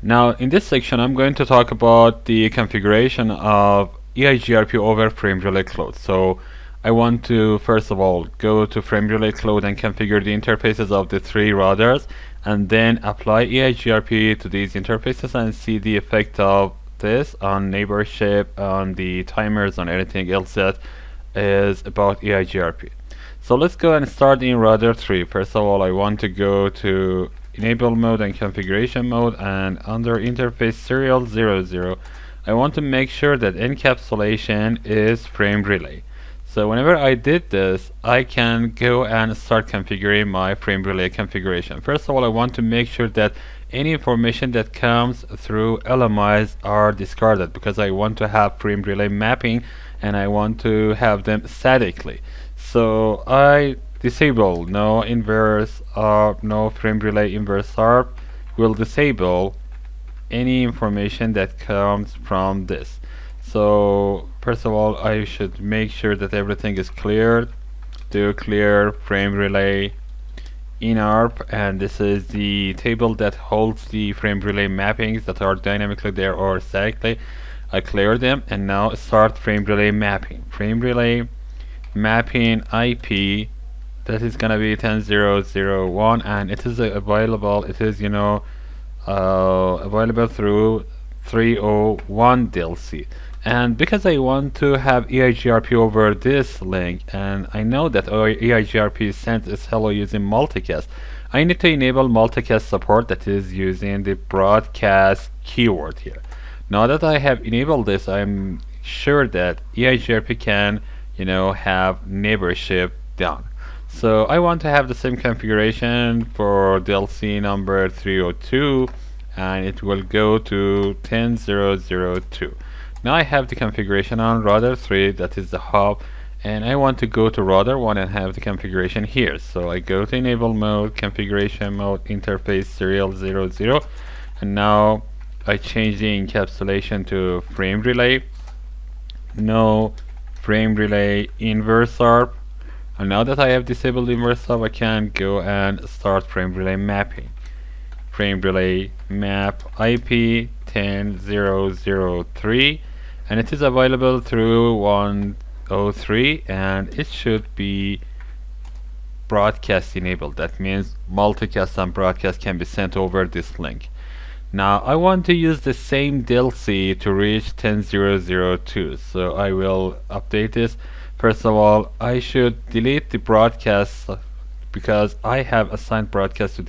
Now, in this section, I'm going to talk about the configuration of Eigrp over frame relay cloud. So, I want to first of all go to frame relay cloud and configure the interfaces of the three routers, and then apply Eigrp to these interfaces and see the effect of this on neighborship, on the timers, on anything else that is about Eigrp. So let's go and start in router 3. First of all, I want to go to enable mode and configuration mode, and under interface serial 00 I want to make sure that encapsulation is frame relay. So whenever I did this, I can go and start configuring my frame relay configuration. First of all, I want to make sure that any information that comes through LMIs are discarded, because I want to have frame relay mapping and I want to have them statically. So I disable no inverse or no frame relay inverse ARP will disable any information that comes from this. So first of all, I should make sure that everything is cleared. Do clear frame relay in ARP, and this is the table that holds the frame relay mappings that are dynamically there or statically. I clear them, and now start frame relay mapping. Frame relay mapping IP, that is gonna be 10.0.0.1, and it is available. It is available through 301 DLC. And because I want to have Eigrp over this link, and I know that Eigrp sends its hello using multicast, I need to enable multicast support, that is using the broadcast keyword here. Now that I have enabled this, I'm sure that Eigrp can have neighborship done. So I want to have the same configuration for DLC number 302, and it will go to 10.0.0.2. Now I have the configuration on router 3, that is the hub, and I want to go to router 1 and have the configuration here. So I go to enable mode, configuration mode, interface serial 00, and now I change the encapsulation to frame relay. No frame relay inverse ARP. And now that I have disabled inverse ARP, I can go and start frame relay mapping. Frame relay map IP 10.0.0.3, and it is available through 103, and it should be broadcast enabled. That means multicast and broadcast can be sent over this link. Now I want to use the same DLC to reach 10.0.0.2, so I will update this. First of all, I should delete the broadcast because I have assigned broadcast to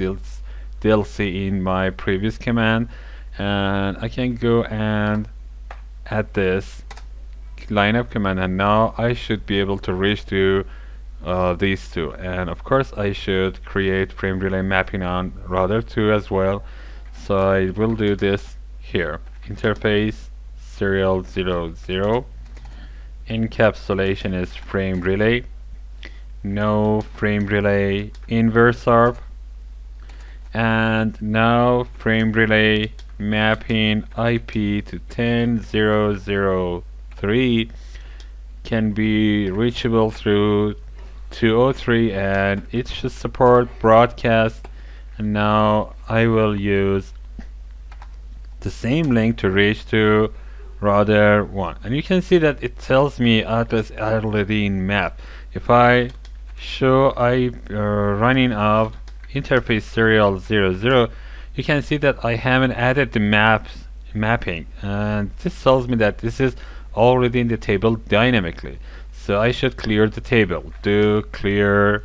DLC in my previous command, and I can go and add this lineup command, and now I should be able to reach to these two. And of course I should create frame relay mapping on router 2 as well. So I will do this here. Interface serial 00. Encapsulation is frame relay. No frame relay inverse ARP. And now frame relay mapping IP to 10.0.0.3 can be reachable through 203, and it should support broadcast. And now I will use the same link to reach to router 1, and you can see that it tells me address already in map. If I show running of interface serial 00, you can see that I haven't added the mapping, and this tells me that this is already in the table dynamically. So I should clear the table. Do clear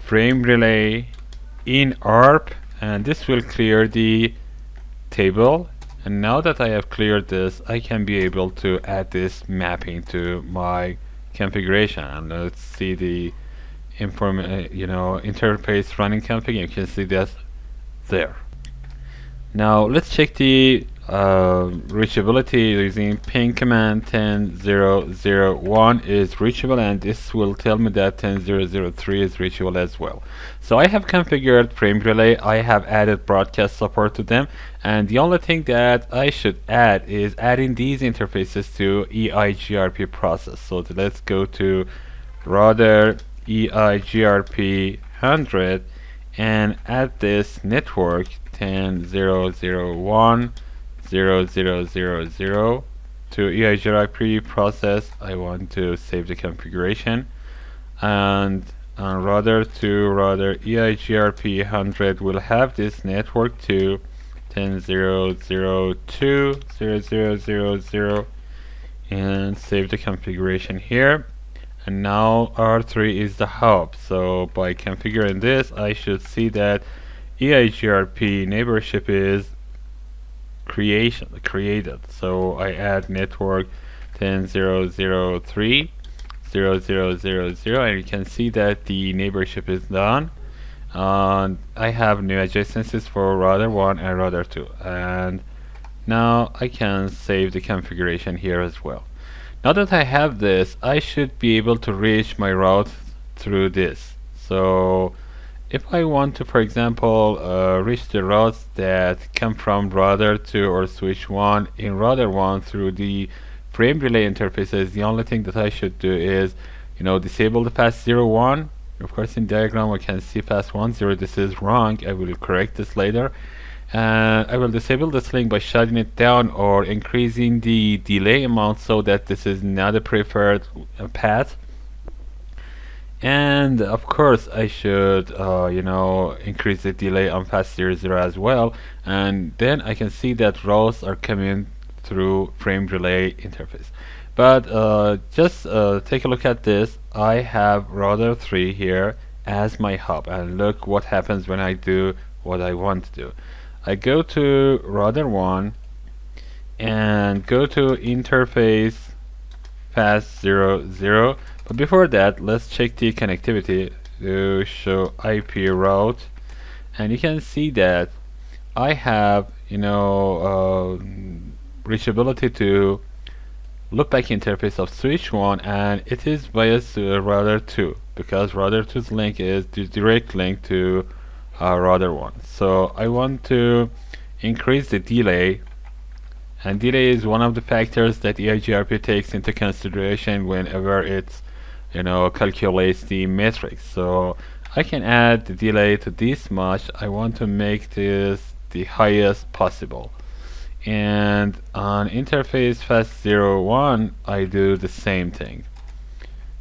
frame relay in ARP, and this will clear the table. And now that I have cleared this, I can be able to add this mapping to my configuration. And let's see the interface running config. You can see that there. Now let's check the reachability using ping command. 10.0.0.1 is reachable, and this will tell me that 10.0.0.3 is reachable as well. So I have configured frame relay, I have added broadcast support to them, and the only thing that I should add is adding these interfaces to Eigrp process. So let's go to router Eigrp 100 and add this network 10.0.0.1 0.0.0.0 to Eigrp process. I want to save the configuration, and router to router Eigrp 100 will have this network to 10.0.0.2 and save the configuration here. And now R3 is the hub, so by configuring this I should see that Eigrp neighborship is created. So I add network 10.0.0.3 0.0.0.0 and you can see that the neighborship is done. And I have new adjacencies for router 1 and router 2, and now I can save the configuration here as well. Now that I have this, I should be able to reach my route through this. So if I want to, for example, reach the routes that come from router 2 or switch 1 in router 1 through the frame relay interfaces, the only thing that I should do is, disable the path 0, 1. Of course, in diagram I can see path 1, 0. This is wrong. I will correct this later. And I will disable this link by shutting it down or increasing the delay amount so that this is not a preferred path. And of course I should increase the delay on path 0, 0 as well, and then I can see that rows are coming through frame relay interface. But just take a look at this. I have router 3 here as my hub, and look what happens when I do what I want to do. I go to router 1 and go to interface path 0, 0. But before that, let's check the connectivity to show IP route, and you can see that I have reachability to loopback interface of switch 1, and it is biased to router 2 because router 2's link is the direct link to router 1. So I want to increase the delay, and delay is one of the factors that Eigrp takes into consideration whenever it's calculates the metrics. So I can add the delay to this much. I want to make this the highest possible. And on interface path 0, 1 I do the same thing.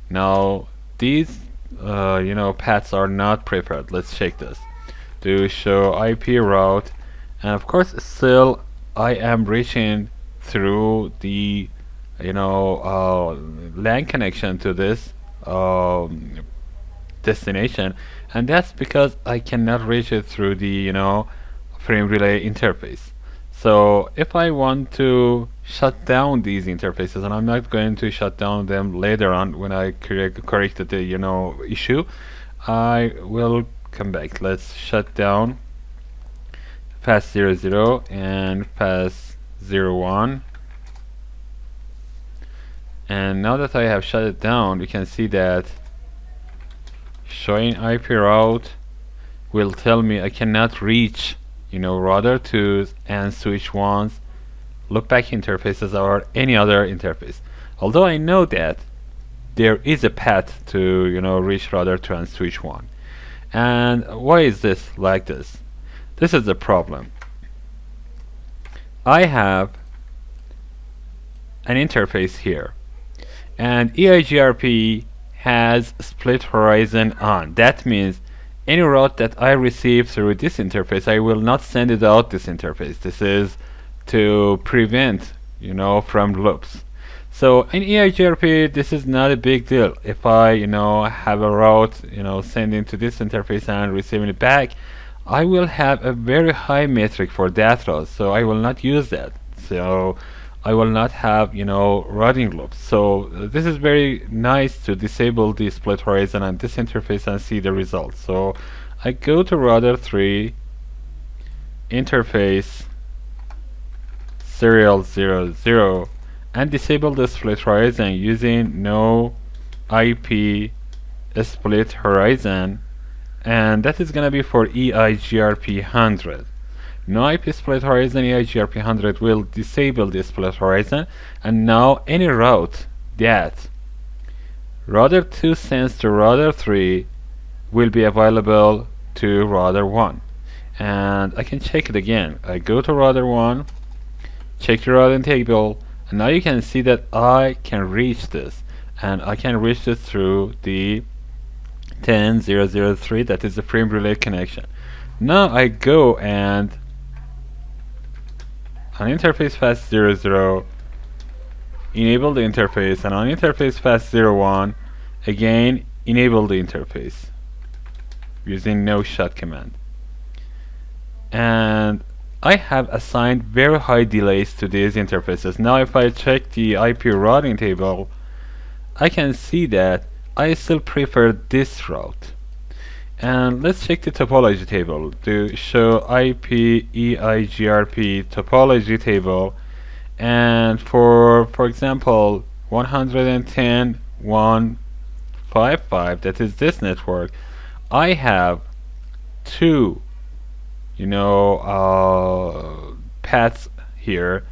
Now these paths are not preferred. Let's check this to show IP route, and of course still I am reaching through the LAN connection to this destination, and that's because I cannot reach it through the frame relay interface. So if I want to shut down these interfaces, and I'm not going to shut down them later on when I corrected the issue, I will come back. Let's shut down path 0, 0 and path 0, 1. And now that I have shut it down, you can see that showing IP route will tell me I cannot reach router 2's and switch 1's loopback interfaces or any other interface. Although I know that there is a path to reach router 2 and switch 1. And why is this like this? This is the problem. I have an interface here, and Eigrp has split horizon on. That means any route that I receive through this interface, I will not send it out this interface. This is to prevent from loops. So in Eigrp, this is not a big deal. If I have a route sending to this interface and receiving it back, I will have a very high metric for that route, so I will not use that. So I will not have routing loops. So this is very nice to disable the split horizon on this interface and see the results. So I go to router 3 interface serial 0, 0 and disable the split horizon using no IP split horizon, and that is gonna be for Eigrp 100. No IP split horizon, Eigrp 100 will disable the split horizon, and now any route that router 2 sends to router 3 will be available to router 1. and I can check it again. I go to router 1, check the routing table, and now you can see that I can reach this, and I can reach this through the 10003, that is the frame relay connection. Now I go and on interface fast 00 enable the interface, and on interface fast 01 again enable the interface using no shut command. And I have assigned very high delays to these interfaces. Now if I check the IP routing table, I can see that I still prefer this route. And let's check the topology table to show IP Eigrp topology table. And for example 110.155, that is this network, I have two paths here.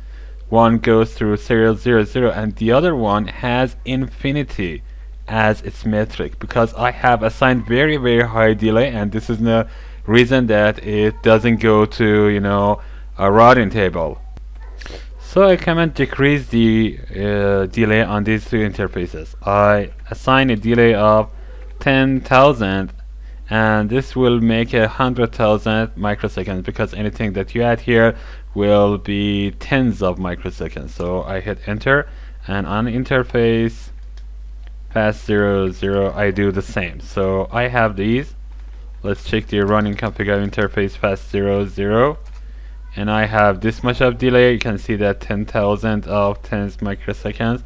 One goes through serial 00 and the other one has infinity as its metric, because I have assigned very high delay, and this is the reason that it doesn't go to a routing table. So I can decrease the delay on these two interfaces. I assign a delay of 10,000, and this will make 100,000 microseconds, because anything that you add here will be tens of microseconds. So I hit enter, and on interface fast 00 I do the same. So I have these. Let's check the running configure interface fast 00, and I have this much of delay. You can see that 10,000 of tens microseconds.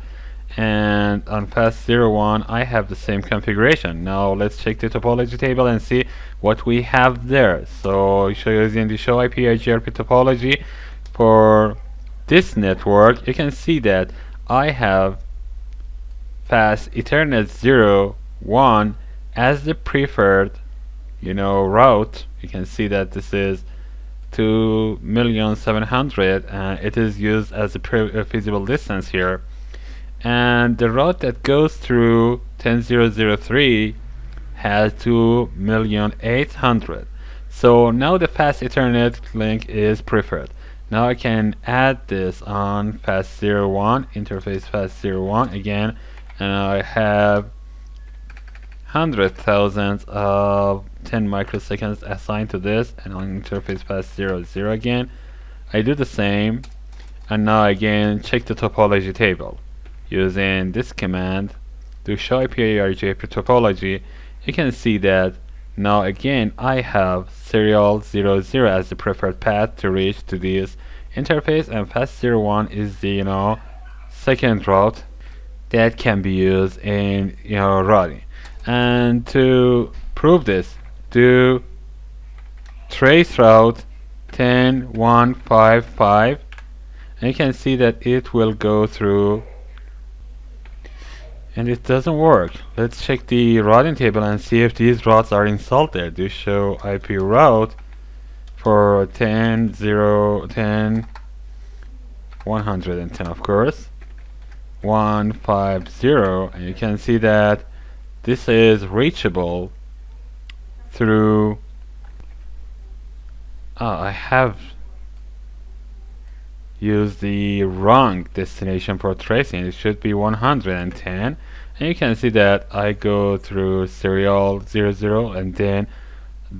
And on fast 01 I have the same configuration. Now let's check the topology table and see what we have there. So using the show IP Eigrp topology for this network, you can see that I have fast Ethernet 01 as the preferred route. You can see that this is 2,700,000, and it is used as a feasible distance here. And the route that goes through 10003 has 2,800,000. So now the fast Ethernet link is preferred. Now I can add this on fast 01, interface fast 01 again, and I have 100,000 of 10 microseconds assigned to this, and on interface fast 00 again I do the same. And now again check the topology table using this command to show IP Eigrp topology. You can see that now again I have serial 00 as the preferred path to reach to this interface, and fast 01 is the second route that can be used in routing. And to prove this, do trace route 10.155, and you can see that it will go through, and it doesn't work. Let's check the routing table and see if these routes are installed there. Do show IP route for 110, of course, 150, and you can see that this is reachable through I have used the wrong destination for tracing. It should be 110, and you can see that I go through serial 00 and then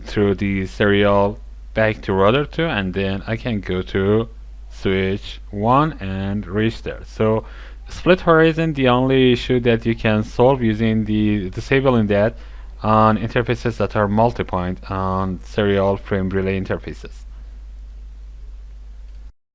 through the serial back to router 2, and then I can go to switch 1 and reach there. So split horizon, the only issue that you can solve using the disabling that on interfaces that are multi-point on serial frame relay interfaces.